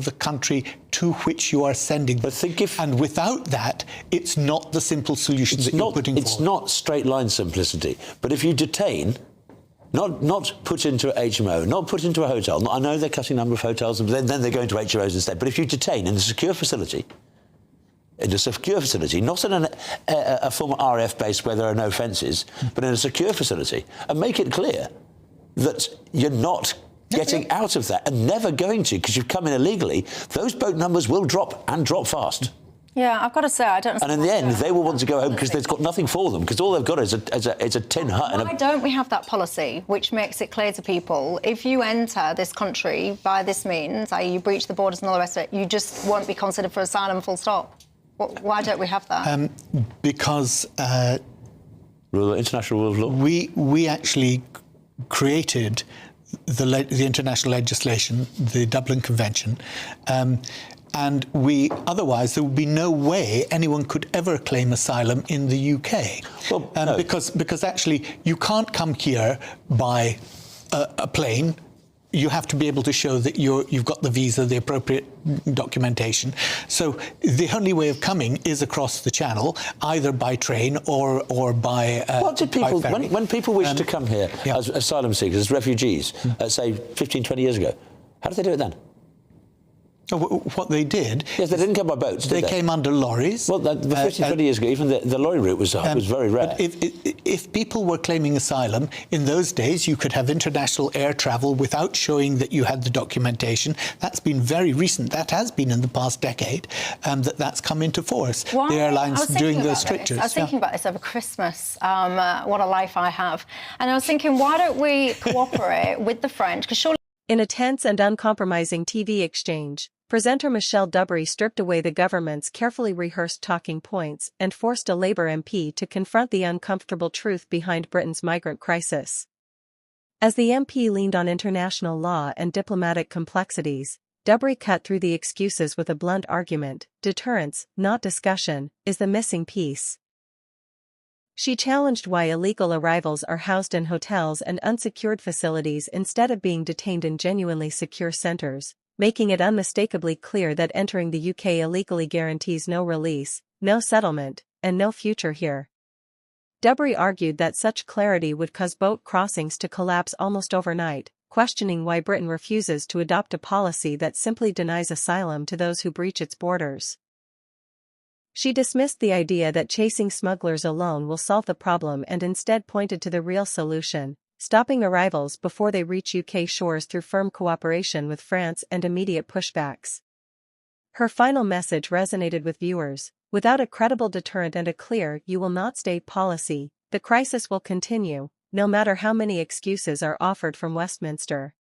the country to which you are sending them. And without that, it's not the simple solution that you're putting forward. It's not straight-line simplicity. But if you detain, not put into an HMO, not put into a hotel. I know they're cutting the number of hotels, and then they're going to HMOs instead. But if you detain in a secure facility, not in a former RAF base where there are no fences, but in a secure facility, and make it clear that you're not getting out of that and never going to, because you've come in illegally, those boat numbers will drop and drop fast. Yeah, I've got to say, I don't... And in the end, they will want to go home because they've got nothing for them, because all they've got is a tin hut. Why don't we have that policy which makes it clear to people, if you enter this country by this means, i.e. you breach the borders and all the rest of it, you just won't be considered for asylum, full stop? Why don't we have that? Because... international rule of law? We actually created the international legislation, the Dublin Convention, and otherwise there would be no way anyone could ever claim asylum in the UK. Well, no. Because actually you can't come here by a plane. You have to be able to show that you've got the visa, the appropriate documentation. So the only way of coming is across the channel, either by train or by what did people, by ferry. When people wished to come here as asylum seekers, as refugees, say 15, 20 years ago, how did they do it then? What they did... Yes, they didn't come by boats, did they? They came under lorries. Well, 15, 20 years ago, even the lorry route was very rare. But if people were claiming asylum, in those days you could have international air travel without showing that you had the documentation. That's been very recent. That has been in the past decade, that's come into force. Why? The airlines doing those strictures. I was thinking about this over Christmas, what a life I have. And I was thinking, why don't we cooperate with the French? Because surely... In a tense and uncompromising TV exchange, presenter Michelle Dewberry stripped away the government's carefully rehearsed talking points and forced a Labour MP to confront the uncomfortable truth behind Britain's migrant crisis. As the MP leaned on international law and diplomatic complexities, Dewberry cut through the excuses with a blunt argument: deterrence, not discussion, is the missing piece. She challenged why illegal arrivals are housed in hotels and unsecured facilities instead of being detained in genuinely secure centres, making it unmistakably clear that entering the UK illegally guarantees no release, no settlement, and no future here. Dewberry argued that such clarity would cause boat crossings to collapse almost overnight, questioning why Britain refuses to adopt a policy that simply denies asylum to those who breach its borders. She dismissed the idea that chasing smugglers alone will solve the problem and instead pointed to the real solution: stopping arrivals before they reach UK shores through firm cooperation with France and immediate pushbacks. Her final message resonated with viewers: without a credible deterrent and a clear "you will not stay" policy, the crisis will continue, no matter how many excuses are offered from Westminster.